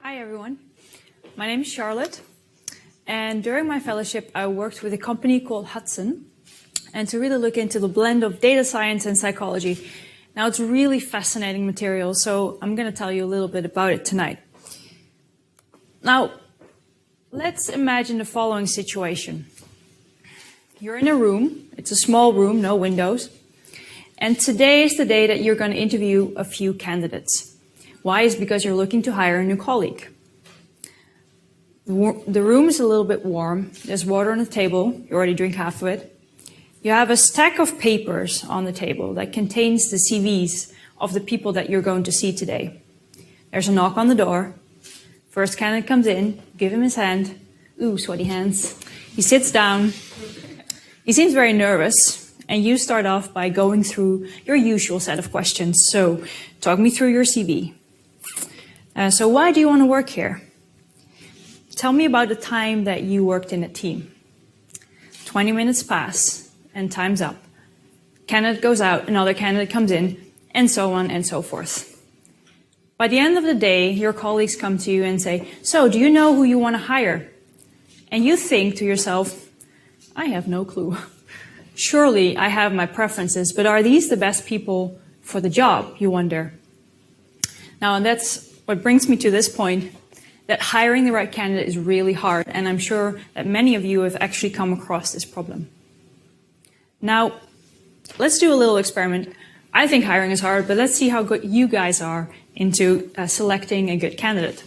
Hi everyone, my name is Charlotte, and during my fellowship I worked with a company called Hudson, and to really look into the blend of data science and psychology. Now it's really fascinating material, so I'm going to tell you a little bit about it tonight. Now, let's imagine the following situation. You're in a room, it's a small room, no windows, and today is the day that you're going to interview a few candidates. Why? Is because you're looking to hire a new colleague. The room is a little bit warm. There's water on the table. You already drink half of it. You have a stack of papers on the table that contains the CVs of the people that you're going to see today. There's a knock on the door. First candidate comes in, give him his hand. Ooh, sweaty hands. He sits down. He seems very nervous, and you start off by going through your usual set of questions. So, talk me through your CV. So why do you want to work here? Tell me about the time that you worked in a team. 20 minutes pass, and time's up. Candidate goes out, another candidate comes in, and so on and so forth. By the end of the day, your colleagues come to you and say, so, do you know who you want to hire? And you think to yourself, I have no clue. Surely I have my preferences, but are these the best people for the job, you wonder? Now, and that's what brings me to this point, that hiring the right candidate is really hard, and I'm sure that many of you have actually come across this problem. Now, let's do a little experiment. I think hiring is hard, but let's see how good you guys are into selecting a good candidate.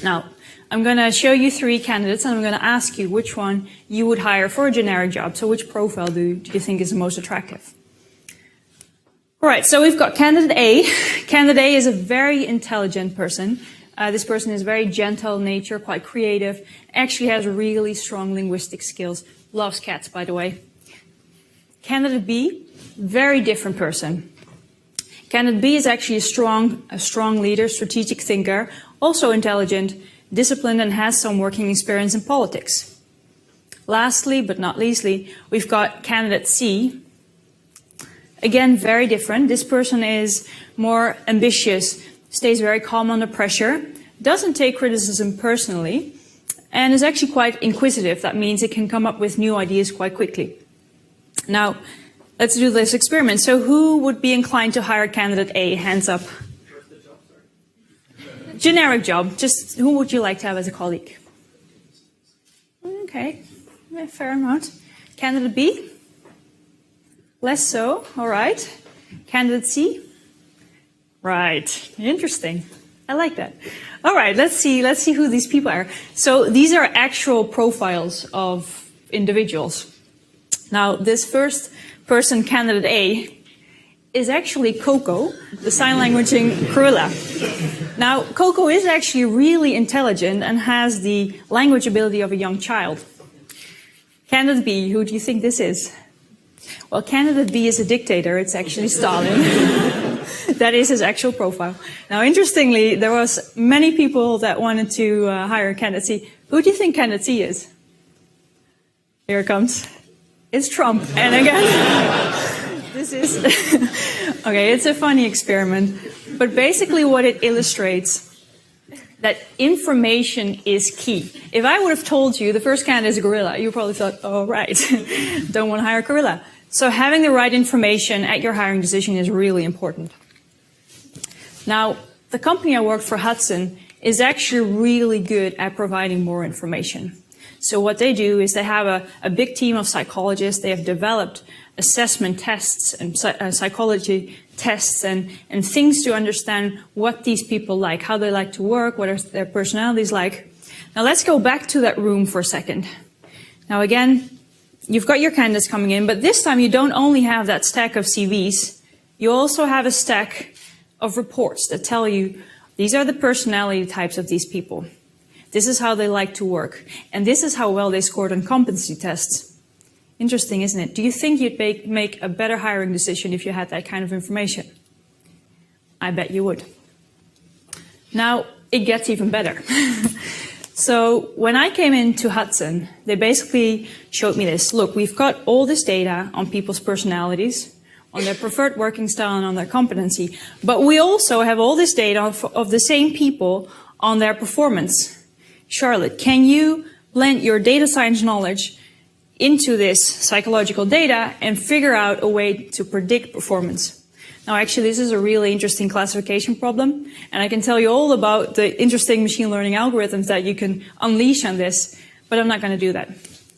Now, I'm going to show you 3 candidates, and I'm going to ask you which one you would hire for a generic job. So which profile do you think is the most attractive? All right, so we've got candidate A. Candidate A is a very intelligent person. This person is very gentle in nature, quite creative, actually has really strong linguistic skills. Loves cats, by the way. Candidate B, very different person. Candidate B is actually a strong leader, strategic thinker, also intelligent, disciplined, and has some working experience in politics. Lastly, but not leastly, we've got candidate C. Again, very different. This person is more ambitious, stays very calm under pressure, doesn't take criticism personally, and is actually quite inquisitive. That means it can come up with new ideas quite quickly. Now, let's do this experiment. So who would be inclined to hire candidate A? Hands up. Generic job. Just who would you like to have as a colleague? Okay, fair amount. Candidate B? Less so, all right. Candidate C? Right, interesting. I like that. All right, let's see who these people are. So these are actual profiles of individuals. Now, this first person, candidate A, is actually Coco, the sign languaging gorilla. Now, Coco is actually really intelligent and has the language ability of a young child. Candidate B, who do you think this is? Well, candidate B is a dictator. It's actually Stalin. That is his actual profile. Now, interestingly, there was many people that wanted to hire candidate C. Who do you think candidate C is? Here it comes. It's Trump. And again, this is... Okay, it's a funny experiment. But basically what it illustrates, that information is key. If I would have told you the first candidate is a gorilla, you probably thought, oh, right, don't want to hire a gorilla. So having the right information at your hiring decision is really important. Now, the company I work for, Hudson, is actually really good at providing more information. So what they do is they have a big team of psychologists. They have developed assessment tests and psychology tests and things to understand what these people like, how they like to work, what are their personalities like. Now let's go back to that room for a second. Now again, you've got your candidates coming in, but this time you don't only have that stack of CVs, you also have a stack of reports that tell you these are the personality types of these people. This is how they like to work. And this is how well they scored on competency tests. Interesting, isn't it? Do you think you'd make a better hiring decision if you had that kind of information? I bet you would. Now, it gets even better. So when I came into Hudson, they basically showed me this. Look, we've got all this data on people's personalities, on their preferred working style, and on their competency. But we also have all this data of the same people on their performance. Charlotte, can you blend your data science knowledge into this psychological data and figure out a way to predict performance? Now, actually, this is a really interesting classification problem, and I can tell you all about the interesting machine learning algorithms that you can unleash on this, but I'm not going to do that.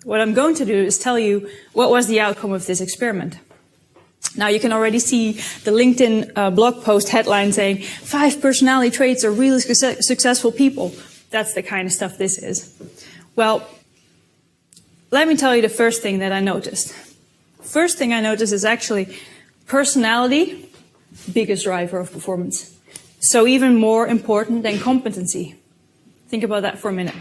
What I'm going to do is tell you what was the outcome of this experiment. Now, you can already see the LinkedIn blog post headline saying, 5 personality traits of really successful people. That's the kind of stuff this is. Well, let me tell you the first thing that I noticed. First thing I noticed is actually personality, biggest driver of performance. So even more important than competency. Think about that for a minute.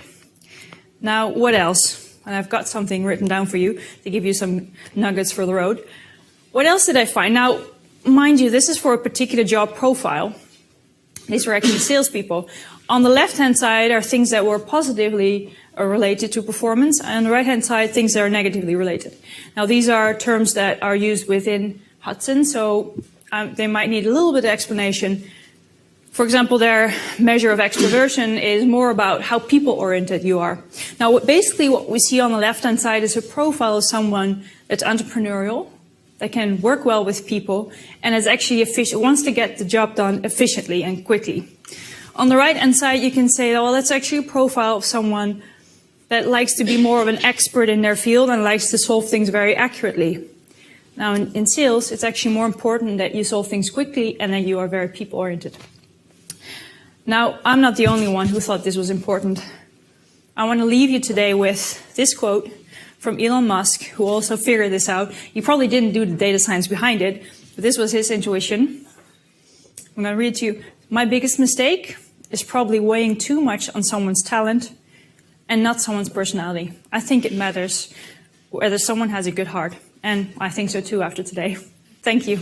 Now, what else? And I've got something written down for you to give you some nuggets for the road. What else did I find? Now, mind you, this is for a particular job profile. These were actually salespeople. On the left-hand side are things that were positively related to performance, and on the right-hand side, things that are negatively related. Now, these are terms that are used within Hudson, so they might need a little bit of explanation. For example, their measure of extroversion is more about how people-oriented you are. Now, basically what we see on the left-hand side is a profile of someone that's entrepreneurial, that can work well with people, and is actually efficient, wants to get the job done efficiently and quickly. On the right-hand side, you can say, well, that's actually a profile of someone that likes to be more of an expert in their field and likes to solve things very accurately. Now, in sales, it's actually more important that you solve things quickly and that you are very people-oriented. Now, I'm not the only one who thought this was important. I want to leave you today with this quote from Elon Musk, who also figured this out. He probably didn't do the data science behind it, but this was his intuition. I'm going to read to you. My biggest mistake is probably weighing too much on someone's talent and not someone's personality. I think it matters whether someone has a good heart. And I think so too after today. Thank you.